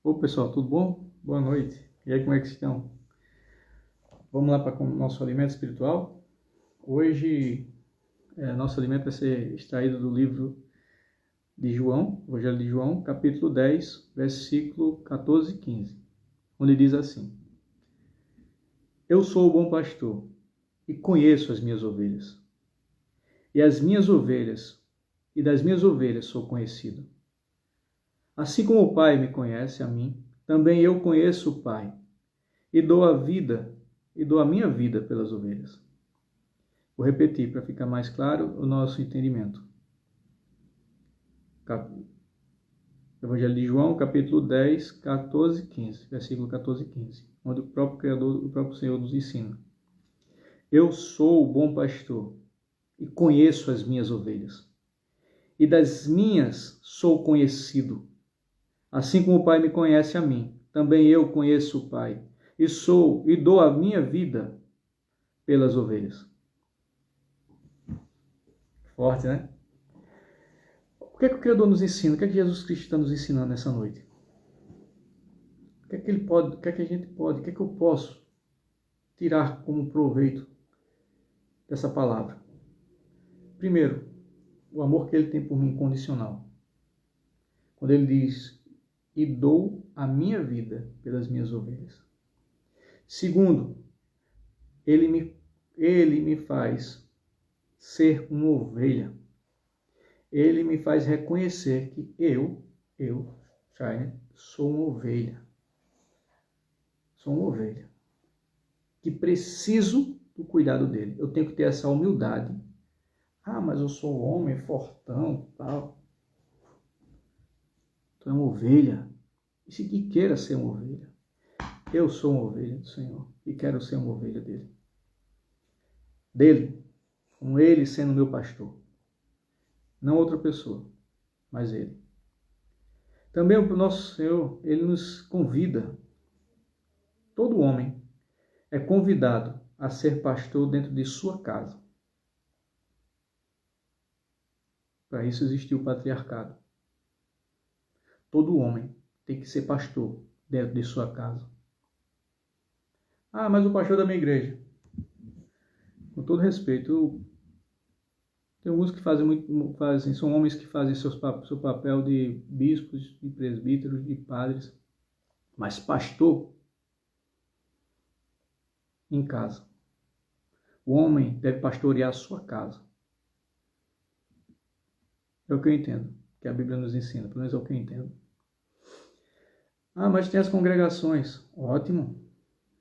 Ô pessoal, tudo bom? Boa noite. E aí, como é que estão? Vamos lá para o nosso alimento espiritual? Hoje, nosso alimento vai ser extraído do livro de João, Evangelho de João, capítulo 10, versículo 14 e 15, onde diz assim: Eu sou o bom pastor e conheço as minhas ovelhas. E das minhas ovelhas sou conhecido. Assim como o Pai me conhece a mim, também eu conheço o Pai, e dou a minha vida pelas ovelhas. Vou repetir para ficar mais claro o nosso entendimento. Evangelho de João, capítulo 10, 14 e 15, versículo 14 e 15, onde o próprio Criador, o próprio Senhor nos ensina. Eu sou o bom pastor e conheço as minhas ovelhas, e das minhas sou conhecido. Assim como o Pai me conhece a mim, também eu conheço o Pai, e dou a minha vida pelas ovelhas. Forte, né? O que é que o Criador nos ensina? O que é que Jesus Cristo está nos ensinando nessa noite? O que é que ele pode, o que é que a gente pode, o que é que eu posso tirar como proveito dessa palavra? Primeiro, o amor que ele tem por mim incondicional. Quando ele diz, e dou a minha vida pelas minhas ovelhas. Segundo, ele me faz ser uma ovelha. Ele me faz reconhecer que eu, Shiner, sou uma ovelha. Sou uma ovelha. Que preciso do cuidado dele. Eu tenho que ter essa humildade. Ah, mas eu sou homem, fortão, tal. Tu é uma ovelha. E se que queira ser uma ovelha. Eu sou uma ovelha do Senhor. E quero ser uma ovelha dele. Dele. Com ele sendo meu pastor. Não outra pessoa, mas ele. Também o nosso Senhor, ele nos convida. Todo homem é convidado a ser pastor dentro de sua casa. Para isso existiu o patriarcado. Todo homem tem que ser pastor dentro de sua casa. Ah, mas o pastor da minha igreja. Com todo respeito, tem alguns que são homens que fazem seu papel de bispos, de presbíteros, de padres. Mas pastor em casa. O homem deve pastorear a sua casa. É o que eu entendo, que a Bíblia nos ensina, pelo menos é o que eu entendo. Ah, mas tem as congregações. Ótimo.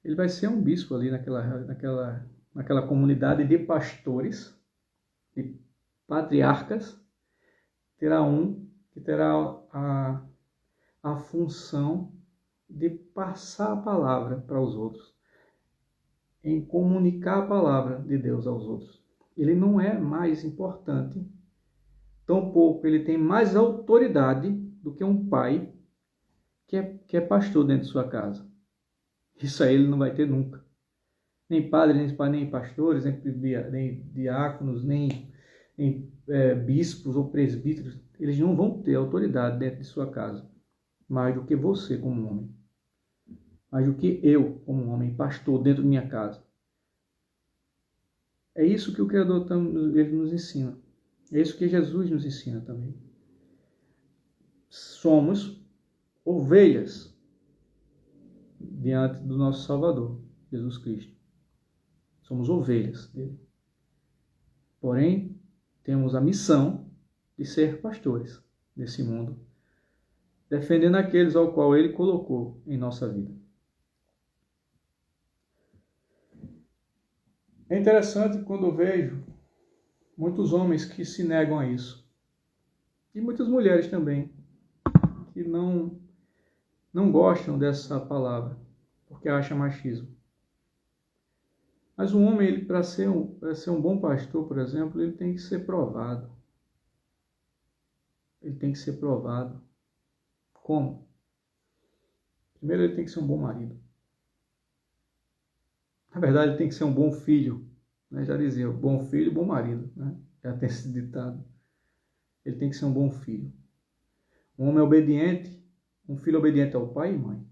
Ele vai ser um bispo ali naquela comunidade de pastores, de patriarcas. Terá um que terá a função de passar a palavra para os outros, em comunicar a palavra de Deus aos outros. Ele não é mais importante, tampouco ele tem mais autoridade do que um pai que é pastor dentro de sua casa. Isso aí ele não vai ter nunca. Nem padres, nem pastores, nem diáconos, nem bispos ou presbíteros. Eles não vão ter autoridade dentro de sua casa. Mais do que você como homem. Mais do que eu como homem, pastor dentro de minha casa. É isso que o Criador ele nos ensina. É isso que Jesus nos ensina também. Somos ovelhas diante do nosso Salvador, Jesus Cristo. Somos ovelhas dele. Porém, temos a missão de ser pastores nesse mundo, defendendo aqueles ao qual ele colocou em nossa vida. É interessante quando eu vejo muitos homens que se negam a isso. E muitas mulheres também, que não gostam dessa palavra, porque acham machismo. Mas o homem, para ser um bom pastor, por exemplo, ele tem que ser provado. Ele tem que ser provado. Como? Primeiro, ele tem que ser um bom marido. Na verdade, ele tem que ser um bom filho. Né? Já dizia, bom filho, bom marido. Né? Já tem esse ditado. Ele tem que ser um bom filho. Um homem obediente um filho obediente ao pai e mãe.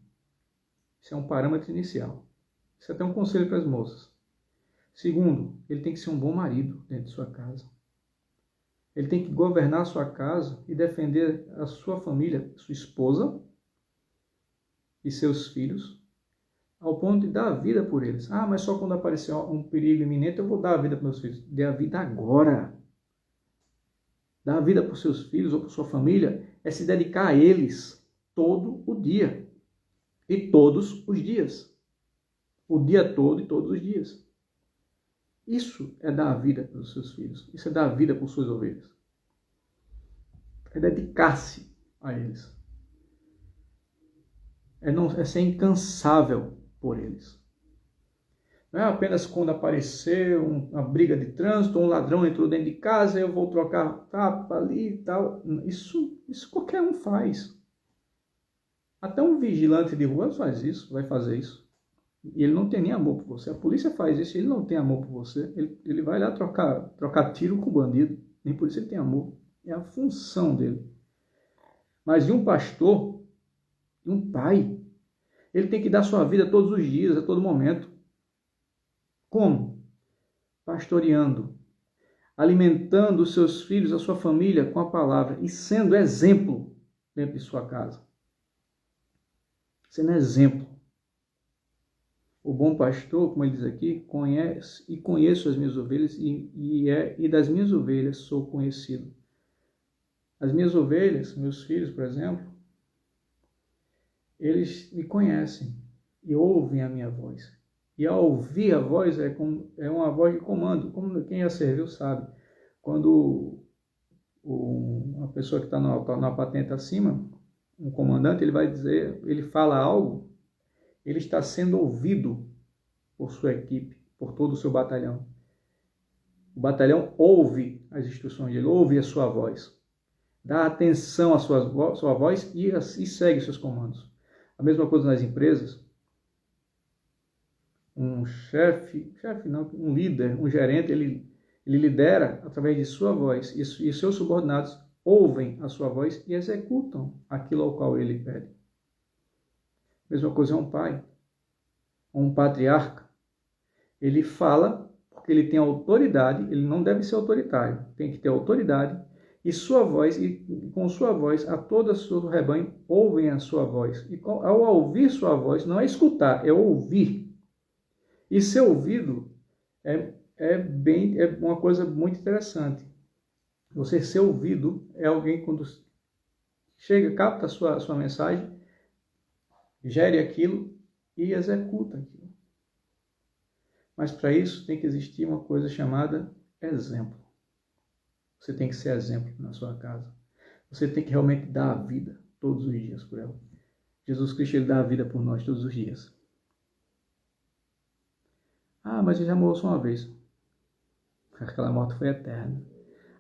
Isso é um parâmetro inicial. Isso é até um conselho para as moças. Segundo, ele tem que ser um bom marido dentro de sua casa. Ele tem que governar a sua casa e defender a sua família, sua esposa e seus filhos, ao ponto de dar a vida por eles. Ah, mas só quando aparecer um perigo iminente eu vou dar a vida para meus filhos. Dê a vida agora. Dar a vida para os seus filhos ou para sua família é se dedicar a eles todo o dia. E todos os dias. O dia todo e todos os dias. Isso é dar a vida para os seus filhos. Isso é dar a vida para as suas ovelhas. É dedicar-se a eles. É ser incansável por eles. Não é apenas quando aparecer uma briga de trânsito, um ladrão entrou dentro de casa, eu vou trocar tapa ali e tal. Isso qualquer um faz. Até um vigilante de rua faz isso, vai fazer isso. E ele não tem nem amor por você. A polícia faz isso, ele não tem amor por você. Ele vai lá trocar tiro com o bandido. Nem por isso ele tem amor. É a função dele. Mas de um pastor, de um pai, ele tem que dar sua vida todos os dias, a todo momento. Como? Pastoreando. Alimentando os seus filhos, a sua família com a palavra. E sendo exemplo dentro de sua casa. Sendo exemplo. O bom pastor, como ele diz aqui, conheço as minhas ovelhas e das minhas ovelhas sou conhecido. As minhas ovelhas, meus filhos, por exemplo, eles me conhecem e ouvem a minha voz. E ao ouvir a voz é uma voz de comando, como quem já serviu sabe. Quando uma pessoa que está na patente acima, um comandante, ele vai dizer, ele fala algo, ele está sendo ouvido por sua equipe, por todo o seu batalhão. O batalhão ouve as instruções dele, ouve a sua voz. Dá atenção à sua voz e segue seus comandos. A mesma coisa nas empresas. Um um líder, um gerente, ele lidera através de sua voz e seus subordinados ouvem a sua voz e executam aquilo ao qual ele pede. A mesma coisa é um pai, um patriarca. Ele fala porque ele tem autoridade, ele não deve ser autoritário, tem que ter autoridade e sua voz, e com sua voz, a todo o seu rebanho ouvem a sua voz. E ao ouvir sua voz, não é escutar, é ouvir. E ser ouvido é uma coisa muito interessante. Você ser ouvido é alguém quando chega, capta a sua mensagem, gere aquilo e executa aquilo. Mas para isso tem que existir uma coisa chamada exemplo. Você tem que ser exemplo na sua casa. Você tem que realmente dar a vida todos os dias por ela. Jesus Cristo, ele dá a vida por nós todos os dias. Ah, mas ele já morreu só uma vez. Aquela morte foi eterna.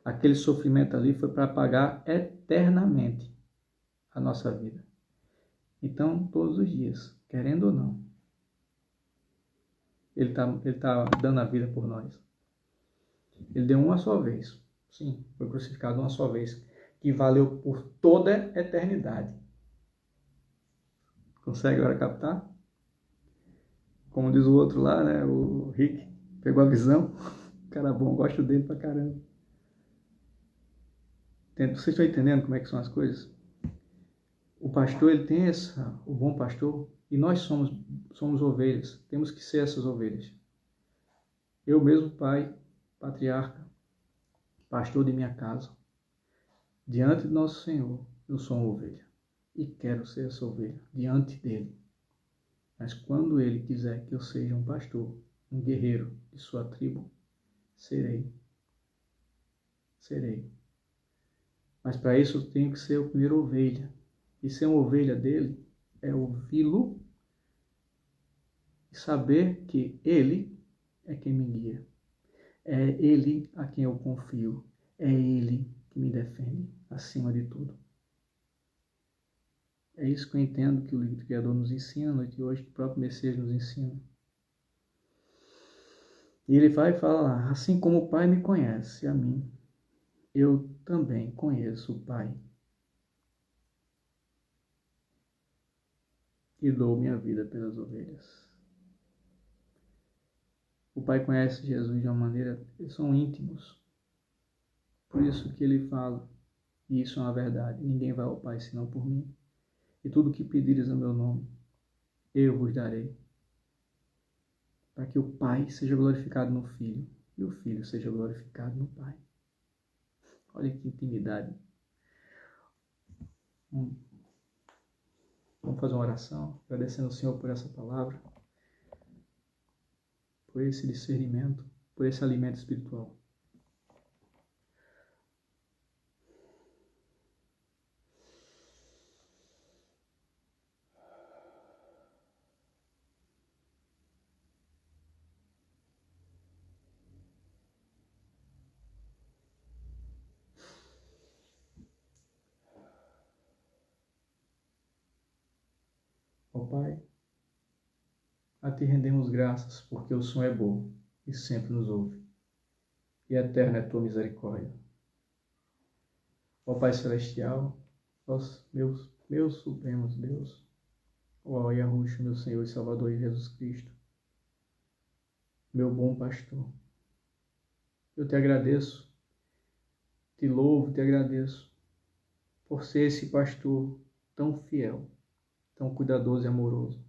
Aquele sofrimento ali foi para pagar eternamente a nossa vida. Então, todos os dias, querendo ou não, ele tá dando a vida por nós. Ele deu uma só vez. Sim, foi crucificado uma só vez. Que valeu por toda a eternidade. Consegue agora captar? Como diz o outro lá, né? O Rick pegou a visão. Cara bom, gosto dele pra caramba. Vocês estão entendendo como é que são as coisas? O pastor, ele tem o bom pastor, e nós somos ovelhas. Temos que ser essas ovelhas. Eu mesmo, pai, patriarca, pastor de minha casa, diante do nosso Senhor, eu sou uma ovelha. E quero ser essa ovelha diante dele. Mas quando ele quiser que eu seja um pastor, um guerreiro de sua tribo, serei. Serei. Mas para isso eu tenho que ser a primeira ovelha. E ser uma ovelha dele é ouvi-lo e saber que ele é quem me guia. É ele a quem eu confio. É ele que me defende acima de tudo. É isso que eu entendo que o livro do Criador nos ensina, a noite de hoje, que o próprio Messias nos ensina. E ele vai falar, assim como o Pai me conhece a mim, eu também conheço o Pai. e dou minha vida pelas ovelhas. O Pai conhece Jesus de uma maneira, eles são íntimos. Por isso que ele fala, e isso é uma verdade, ninguém vai ao Pai senão por mim. E tudo o que pedires no meu nome, eu vos darei. Para que o Pai seja glorificado no Filho e o Filho seja glorificado no Pai. Olha que intimidade. Vamos fazer uma oração, agradecendo ao Senhor por essa palavra, por esse discernimento, por esse alimento espiritual. Ó Pai, a Ti rendemos graças, porque o Senhor é bom e sempre nos ouve, e eterna é a Tua misericórdia. Ó Pai Celestial, ó meus supremos Deus, ó Yahushua, meu Senhor e Salvador Jesus Cristo, meu bom pastor, eu te agradeço, te louvo, te agradeço, por ser esse pastor tão fiel, tão cuidadoso e amoroso,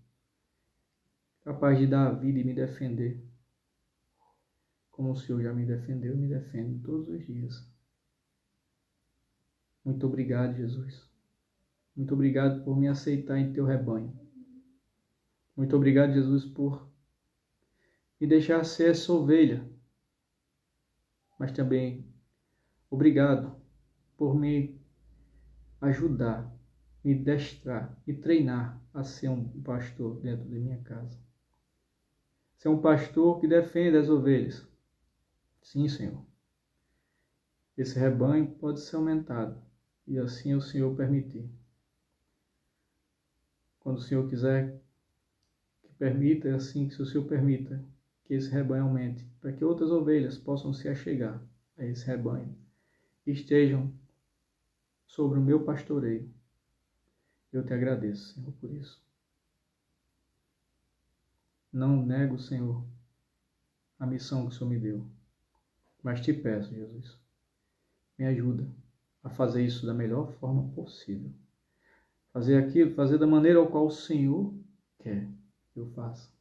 capaz de dar a vida e me defender, como o Senhor já me defendeu e me defende todos os dias. Muito obrigado, Jesus. Muito obrigado por me aceitar em teu rebanho. Muito obrigado, Jesus, por me deixar ser essa ovelha. Mas também obrigado por me ajudar, me destrar, me treinar a ser um pastor dentro de minha casa. Ser um pastor que defende as ovelhas. Sim, Senhor. Esse rebanho pode ser aumentado, e assim o Senhor permitir. Quando o Senhor quiser que permita, é assim que o Senhor permita que esse rebanho aumente, para que outras ovelhas possam se achegar a esse rebanho e estejam sobre o meu pastoreio. Eu te agradeço, Senhor, por isso. Não nego, Senhor, a missão que o Senhor me deu, mas te peço, Jesus, me ajuda a fazer isso da melhor forma possível. Fazer da maneira ao qual o Senhor quer que eu faça.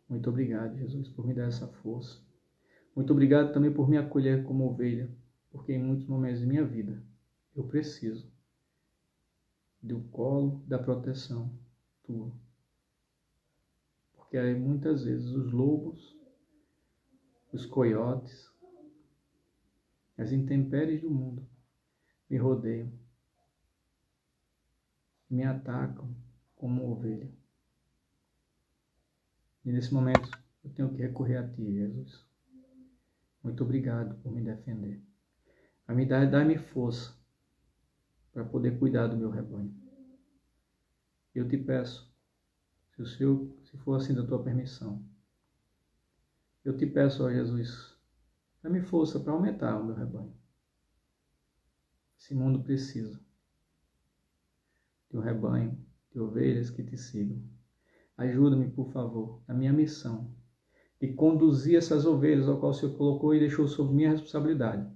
Muito obrigado, Jesus, por me dar essa força. Muito obrigado também por me acolher como ovelha, porque em muitos momentos de minha vida eu preciso do colo, da proteção tua. Porque aí muitas vezes os lobos, os coiotes, as intempéries do mundo me rodeiam, me atacam como ovelha. E nesse momento eu tenho que recorrer a ti, Jesus. Muito obrigado por me defender. A me dar-me força para poder cuidar do meu rebanho. Eu te peço, se for assim da tua permissão, eu te peço, ó Jesus, dá-me força para aumentar o meu rebanho. Esse mundo precisa de um rebanho de ovelhas que te sigam. Ajuda-me, por favor, na minha missão de conduzir essas ovelhas ao qual o Senhor colocou e deixou sob minha responsabilidade,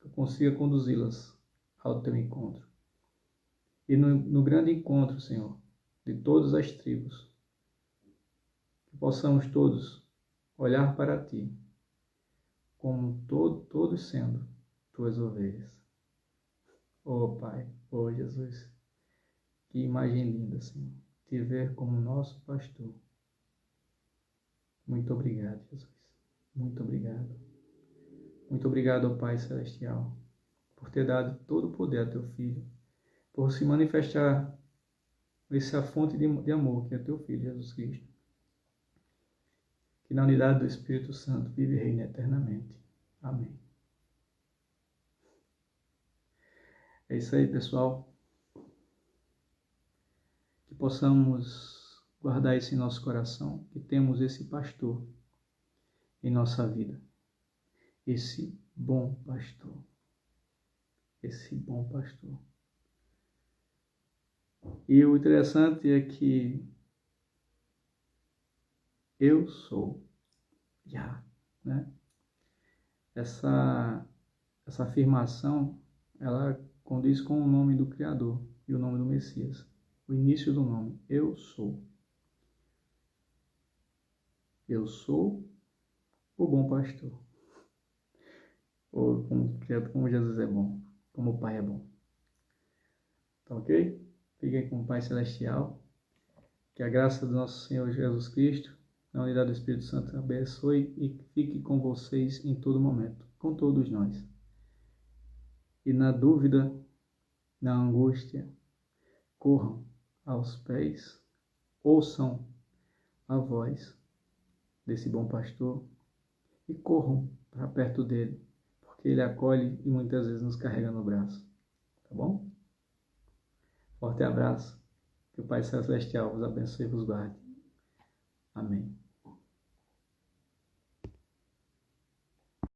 que eu consiga conduzi-las ao teu encontro. E no grande encontro, Senhor, de todas as tribos, que possamos todos olhar para ti, como todos sendo tuas ovelhas. Oh Pai, oh Jesus, que imagem linda, Senhor, te ver como nosso pastor. Muito obrigado, Jesus. Muito obrigado. Muito obrigado, ó Pai Celestial, por ter dado todo o poder a teu Filho, por se manifestar essa fonte de amor que é teu Filho, Jesus Cristo, que na unidade do Espírito Santo vive e reina eternamente. Amém. É isso aí, pessoal. Que possamos guardar isso em nosso coração, que temos esse pastor em nossa vida. Esse bom pastor. Esse bom pastor. E o interessante é que eu sou Yah, né? Essa afirmação, ela condiz com o nome do Criador e o nome do Messias. O início do nome, eu sou. Eu sou o bom pastor. Ou como Jesus é bom, como o Pai é bom. Tá ok? Fiquem com o Pai Celestial. Que a graça do nosso Senhor Jesus Cristo, a unidade do Espírito Santo, abençoe e fique com vocês em todo momento, com todos nós. E na dúvida, na angústia, corram aos pés, ouçam a voz desse bom pastor e corram para perto dele, porque ele acolhe e muitas vezes nos carrega no braço. Tá bom? Forte abraço. Que o Pai Celestial vos abençoe e vos guarde. Amém.